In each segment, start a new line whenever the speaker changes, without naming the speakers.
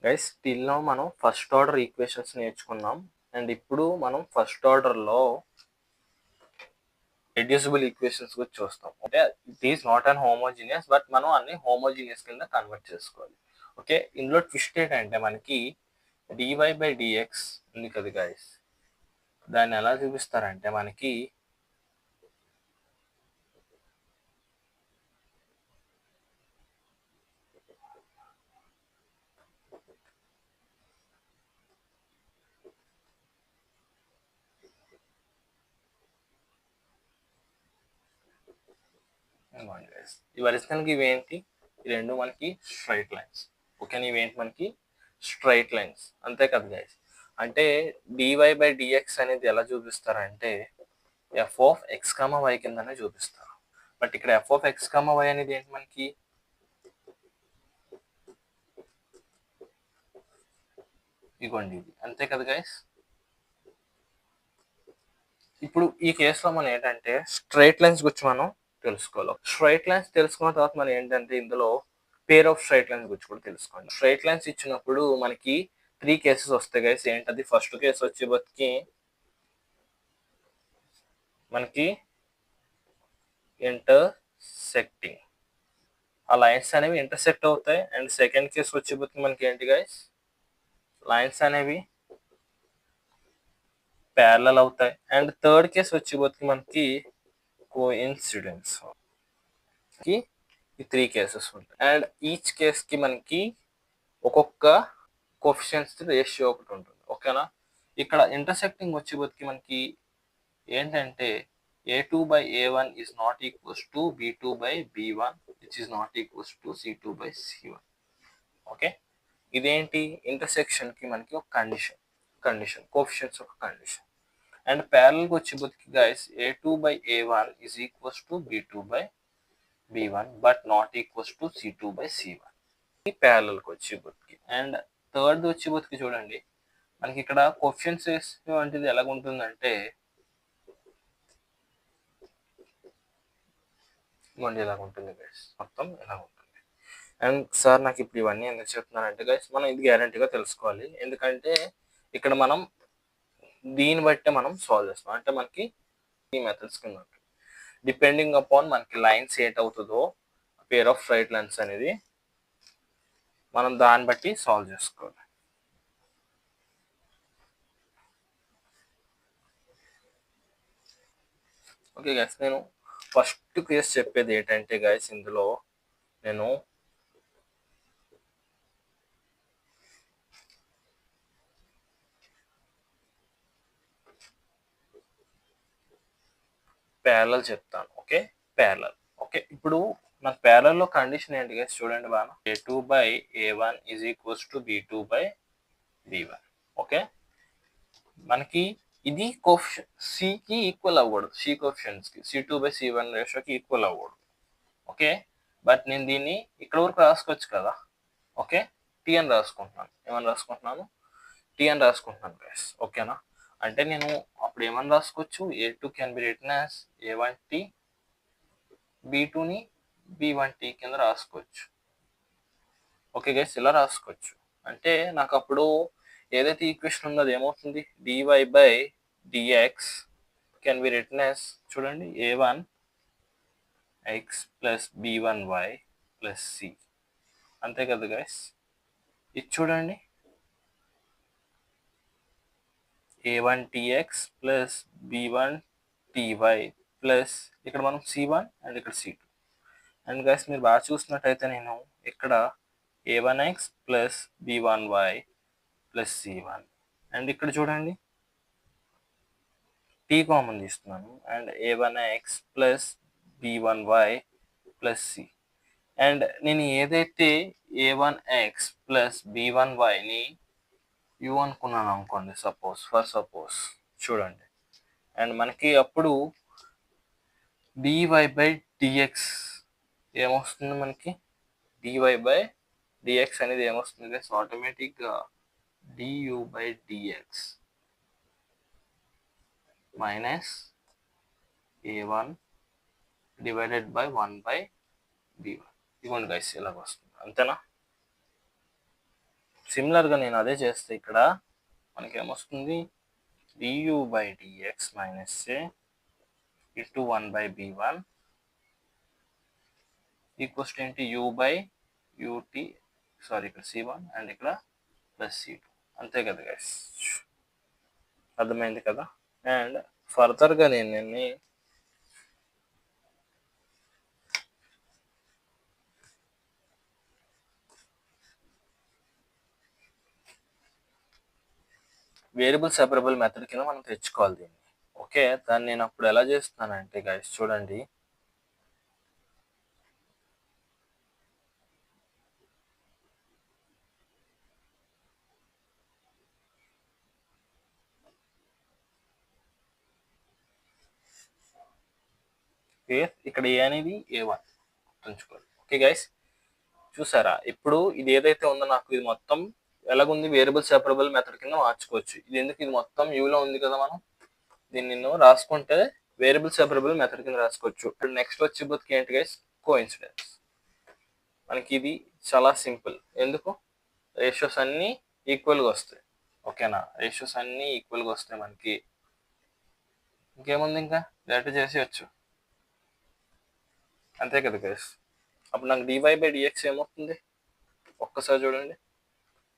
Guys స్టిల్లో మనం first order equations నేర్చుకున్నాం. And ఇప్పుడు మనం ఫస్ట్ ఆర్డర్లో రెడ్యూసిబుల్ ఈక్వేషన్స్ గురించి చూస్తాం. అంటే it is not an homogeneous, but మనం అన్ని హోమోజీనియస్ కింద కన్వర్ట్ చేసుకోవాలి. ఓకే, ఇందులో ట్విస్ట్ ఏంటంటే మనకి dy/dx ఉంది కదా గైస్, దాన్ని ఎలా చూపిస్తారంటే మనకి ఈ ఒరిజినల్కి ఇవేంటి, ఈ రెండు మనకి స్ట్రైట్ లైన్స్. ఓకేనా, ఇవేంటి మనకి స్ట్రైట్ లైన్స్, అంతే కదా గైస్. అంటే dy/dx అనేది ఎలా చూపిస్తారంటే f(x, y) కిందనే చూపిస్తారు. బట్ ఇక్కడ f(x, y) అనేది ఏంటి మనకి ఇగోండి ఇది, అంతే కదా గైస్. ఇప్పుడు ఈ కేసులో మనం ఏంటంటే స్ట్రైట్ లైన్స్ గురించి మనం తెలుసుకోవాలి. స్ట్రైట్ లైన్స్ తెలుసుకున్న తర్వాత మనం ఏంటంటే ఇందులో పేర్ ఆఫ్ స్ట్రైట్ లైన్స్ గురించి కూడా తెలుసుకోండి. స్ట్రైట్ లైన్స్ ఇచ్చినప్పుడు మనకి 3 కేసెస్ వస్తాయి గైస్. ఏంటది, ఫస్ట్ కేసు వచ్చి మనకి ఇంటర్సెక్టింగ్, ఆ లైన్స్ అనేవి ఇంటర్సెక్ట్ అవుతాయి. అండ్ సెకండ్ కేసు వచ్చి మనకి ఏంటి గైస్, లైన్స్ అనేవి ప్యారలల్ అవుతాయి. అండ్ థర్డ్ కేసు వచ్చి మనకి కోఇన్సిడెన్స్ కి ఈ 3 కేసెస్ ఉంటాయి. అండ్ ఈచ్ కేస్కి మనకి ఒక్కొక్క కోఫిషియన్స్ రేషియో ఒకటి ఉంటుంది. ఓకేనా, ఇక్కడ ఇంటర్సెక్టింగ్ వచ్చి మనకి ఏంటంటే a2/a1 is not equals to b2/b1 which is not equals to c2/c1. Okay, ఇదేంటి, ఇంటర్సెక్షన్ కి మనకి ఒక కండిషన్ కోఫిషియన్స్ ఒక కండిషన్. అండ్ ప్యారల్ వచ్చి guys a2/a1 is equals to b2/b1 but not equals to c2/c1. ఈ ప్యారల్ వచ్చి and third వచ్చి చూడండి, మనకి ఇక్కడ కోఫిషియన్స్ రేషియో అంటే ఎలాగ ఉంటుందంటే ఇలాగ ఉంటుంది గైస్, మొత్తం ఇలా ఉంటుంది. అండ్ సార్ నాకు ఇప్పుడు ఇవన్నీ ఎందుకు చెప్తున్నానంటే గైస్, మనం ఇది గ్యారంటీగా తెలుసుకోవాలి. ఎందుకంటే ఇక్కడ మనం దీన్ని బట్టే మనం సాల్వ్ చేస్తాం. అంటే మనకి ఈ మెథడ్స్ కింద ఉంటుంది. డిపెండింగ్ అపాన్ మనకి లైన్స్ అవుతుందో పేర్ ఆఫ్ స్ట్రైట్ లైన్స్ అనేది మనం దాన్ని బట్టి సాల్వ్ చేసుకోవాలి. ఓకే గైస్, నేను ఫస్ట్ కేసు చెప్పేది ఏంటంటే గైస్, ఇందులో నేను ప్యారలల్ చెప్తాను. Okay, parallel. ఓకే, ఇప్పుడు నాకు ప్యారలల్లో కండిషన్ ఏంటి గైస్, చూడండి బాగా, a2/a1 is equals to b2/b1. Okay, మనకి ఇది సికి ఈక్వల్ అవ్వకూడదు, సి కోఫిషియన్స్కి c2/c1 రేషియోకి ఈక్వల్ అవ్వకూడదు. ఓకే, బట్ నేను దీన్ని ఇక్కడ వరకు రాసుకోవచ్చు కదా. ఓకే, టీ అని రాసుకుంటున్నాను. ఏమని రాసుకుంటున్నాను, టీ అని రాసుకుంటున్నాను గైస్. ఓకేనా, అంటే నేను అప్పుడు ఏమని రాసుకోవచ్చు, a2 can be written as a1t, b2ని b1t కింద రాసుకోవచ్చు. ఓకే గైస్, ఇలా రాసుకోవచ్చు. అంటే నాకు అప్పుడు ఏదైతే ఈక్వేషన్ ఉందో అది ఏమవుతుంది, dy/dx can be written as, చూడండి, a1x plus b1y plus c, అంతే కదా గైస్. ఇది చూడండి, a1tx ప్లస్ b1ty ప్లస్ ఇక్కడ మనం c1 అండ్ ఇక్కడ c2. అండ్ గైస్ మీరు బాగా చూసినట్టయితే నేను ఇక్కడ a1x plus b1y plus c1, and ఇక్కడ చూడండి t కామన్ తీస్తున్నాను, and a1x plus b1y plus c. And నేను ఏదైతే a1x ప్లస్ b1yని u అనుకున్నాను అనుకోండి, సపోజ్ చూడండి, అండ్ మనకి అప్పుడు dy/dx ఏమొస్తుంది, మనకి dy/dx అనేది ఏమొస్తుంది, ఆటోమేటిక్గా du/dx minus a1 divided by 1/b1. ఇవ్వండి గైస్, ఇలాగ వస్తుంది, అంతేనా. సిమిలర్గా నేను అదే చేస్తే ఇక్కడ మనకి ఏమొస్తుంది, du by dx minus a into 1 by b1 equals to ఏంటి, u by ut, సారీ ఇక్కడ c1 అండ్ ఇక్కడ ప్లస్ c2, అంతే కదా గైస్, అర్థమైంది కదా. అండ్ ఫర్దర్గా నేను వేరియబుల్ సెపరబుల్ మెథడ్ కింద మనం తెచ్చుకోవాలి దీన్ని. ఓకే, దాన్ని నేను అప్పుడు ఎలా చేస్తున్నానంటే గైస్ చూడండి, ఇక్కడ ఏ అనేది a1 గుర్తుంచుకోవాలి. ఓకే గైస్, చూసారా ఇప్పుడు ఇది ఏదైతే ఉందో నాకు ఇది మొత్తం ఎలాగుంది, వేరియబుల్ సెపరబుల్ మెథడ్ కింద మార్చుకోవచ్చు. ఇది ఎందుకు, ఇది మొత్తం యూలో ఉంది కదా, మనం దీన్ని నేను రాసుకుంటే వేరియబుల్ సెపరబుల్ మెథడ్ కింద రాసుకోవచ్చు. ఇప్పుడు నెక్స్ట్ వచ్చేబోతుకి ఏంటి గైస్, కోఇన్సిడెన్స్. మనకి ఇది చాలా సింపుల్, ఎందుకు, రేషియోస్ అన్నీ ఈక్వల్గా వస్తాయి. ఓకేనా, రేషియోస్ అన్నీ ఈక్వల్గా వస్తాయి మనకి, ఇంకేముంది, ఇంకా డైరెక్ట్ చేసేయచ్చు, అంతే కదా గైస్. అప్పుడు నాకు dy బై dx ఏమవుతుంది, ఒక్కసారి చూడండి,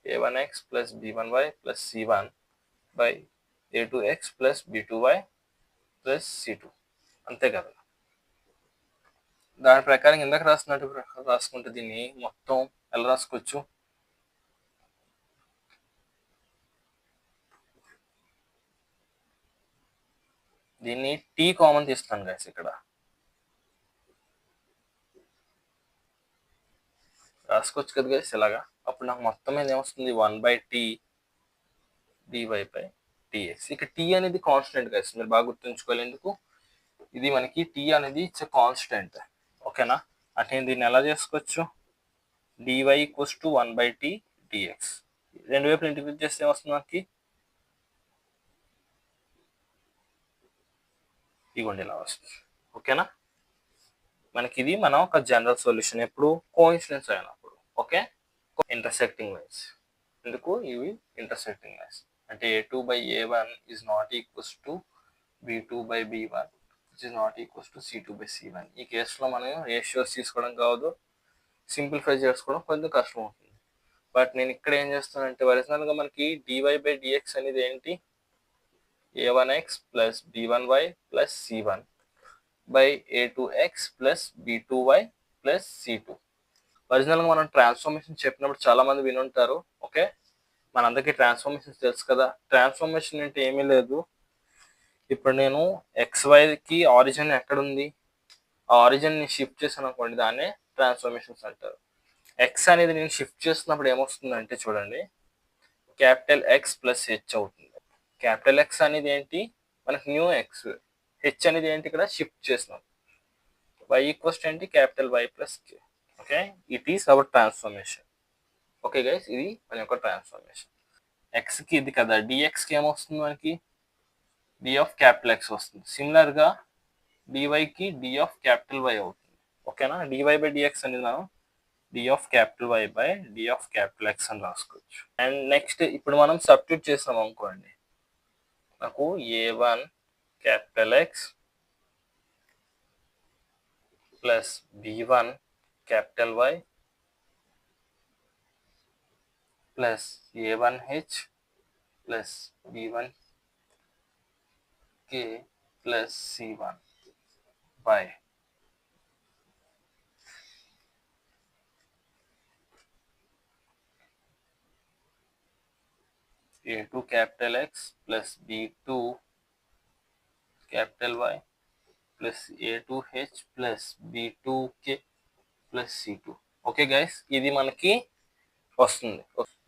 a1x plus b1y plus c1 by a2x plus b2y plus c2, అంతే కదా. దాని ప్రకారం ఇందాక రాసినట్టు రాసుకుంటే దీన్ని మొత్తం ఎలా రాసుకోవచ్చు, దీన్ని t కామన్ తీస్తాను గైస్ ఇక్కడ, రాసుకోవచ్చు కదా గైస్ ఇలాగా. అప్పుడు నాకు మొత్తం మీద ఏమొస్తుంది, 1/t dy బై dx. ఇక t అనేది కాన్స్టెంట్ గైస్, మీరు బాగా గుర్తుంచుకోవాలి, ఎందుకు, ఇది మనకి t అనేది ఇట్స్ కాన్స్టెంట్. ఓకేనా, అంటే నేను దీన్ని ఎలా చేసుకోవచ్చు, dy equals to 1/t dx, రెండు వైపులు ఇంటిగ్రేట్ చేస్తే ఏమొస్తుంది మనకి, ఇవ్వండి ఇలా వస్తుంది. ఓకేనా, మనకి ఇది మనం ఒక జనరల్ సొల్యూషన్ ఎప్పుడు కోఇన్సిడెన్స్ అయినప్పుడు. ఓకే, ఇంటర్సెక్టింగ్ లైన్స్, ఎందుకు ఇవి ఇంటర్సెక్టింగ్ లైన్స్ అంటే a2 by a1 is not equals to b2 by b1 which is not equals to c2 by c1. ఈ కేసులో మనం రేషియోస్ తీసుకోవడం కాదు, సింప్లిఫై చేసుకోవడం కొంచెం కష్టం అవుతుంది. బట్ నేను ఇక్కడ ఏం చేస్తానంటే, ఒరిజినల్గా మనకి dy బై dx అనేది ఏంటి, a1x plus b1y plus c1 by a2x plus b2y plus c2. ఒరిజినల్గా మనం ట్రాన్స్ఫర్మేషన్ చెప్పినప్పుడు చాలా మంది వినుంటారు. ఓకే, మనందరికీ ట్రాన్స్ఫర్మేషన్ తెలుసు కదా. ట్రాన్స్ఫర్మేషన్ అంటే ఏమీ లేదు, ఇప్పుడు నేను XYకి ఆరిజిన్ ఎక్కడుంది, ఆ ఆరిజిన్ని షిఫ్ట్ చేశాను అనుకోండి, దాన్నే ట్రాన్స్ఫర్మేషన్స్ అంటారు. ఎక్స్ అనేది నేను షిఫ్ట్ చేస్తున్నప్పుడు ఏమొస్తుందంటే చూడండి, క్యాపిటల్ ఎక్స్ ప్లస్ హెచ్ అవుతుంది. క్యాపిటల్ ఎక్స్ అనేది ఏంటి, మనకి న్యూ ఎక్స్, హెచ్ అనేది ఏంటి, ఇక్కడ షిఫ్ట్ చేసినాం, y ఈక్వల్స్ ఏంటి, capital Y plus K. Okay, it is our transformation. Okay guys, ఇది మన యొక్క ట్రాన్స్ఫర్మేషన్. ఎక్స్కి ఇది కదా, డిఎక్స్కి ఏమొస్తుంది మనకి, డి ఆఫ్ క్యాపిటల్ ఎక్స్ వస్తుంది. సిమిలర్గా డివైకి డి ఆఫ్ క్యాపిటల్ వై అవుతుంది. ఓకేనా, డివై బై డిఎక్స్ అనేది మనం D of capital Y by D of capital X అని రాసుకోవచ్చు. అండ్ నెక్స్ట్ ఇప్పుడు మనం సబ్స్టిట్యూట్ చేసాం అనుకోండి, నాకు a1 capital X plus b1 capital Y plus a1h plus b1k plus c1 by a2 capital X plus b2 capital Y plus a2h plus b2k plus c2. Okay guys, ఇది మనకి వస్తుంది.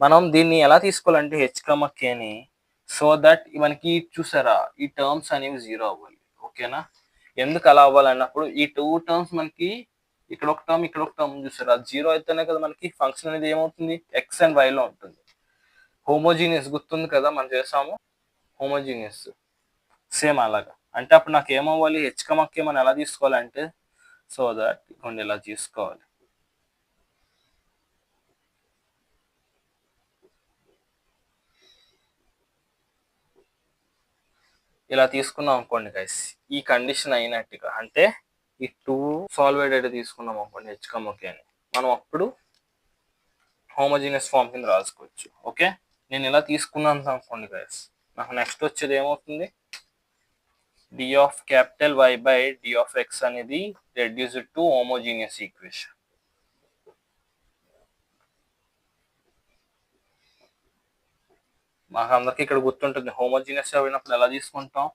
మనం దీన్ని ఎలా తీసుకోవాలంటే హెచ్ కమ కేని, so that మనకి చూసారా ఈ టర్మ్స్ అనేవి జీరో అవ్వాలి. ఓకేనా, ఎందుకు అలా అవ్వాలన్నప్పుడు ఈ టూ టర్మ్స్ మనకి ఇక్కడ ఒక టర్మ్ ఇక్కడ ఒక టర్మ్ చూసారా, జీరో అయితేనే కదా మనకి ఫంక్షన్ అనేది ఏమవుతుంది, ఎక్స్ అండ్ వైలో ఉంటుంది. హోమోజీనియస్ గుర్తుంది కదా, మనం చేసాము హోమోజీనియస్, సేమ్ అలాగా. అంటే అప్పుడు నాకు ఏమవ్వాలి, హెచ్ కమ కే మనం ఎలా తీసుకోవాలంటే, సో దట్ కొన్ని ఇలా తీసుకోవాలి, ఇలా తీసుకున్నాం అనుకోండి గైస్, ఈ కండిషన్ అయినట్టుగా, అంటే ఈ 2 సాల్వేడ్ అయితే తీసుకున్నాం అనుకోండి హెచ్కమ్మకి అని, మనం అప్పుడు హోమోజీనియస్ ఫామ్ కింద రాసుకోవచ్చు. ఓకే, నేను ఇలా తీసుకున్నాను అనుకోండి గైస్, నాకు నెక్స్ట్ వచ్చేది ఏమవుతుంది, D of capital Y by D of X అనేది రెడ్యూస్డ్ టు హోమోజీనియస్ ఈక్వేషన్. మాకు అందరికి ఇక్కడ గుర్తుంటుంది, హోమోజీనియస్ అయినప్పుడు ఎలా తీసుకుంటాం,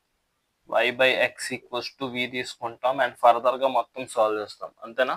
y by X equals to v తీసుకుంటాం అండ్ ఫర్దర్గా మొత్తం సాల్వ్ చేస్తాం, అంతేనా.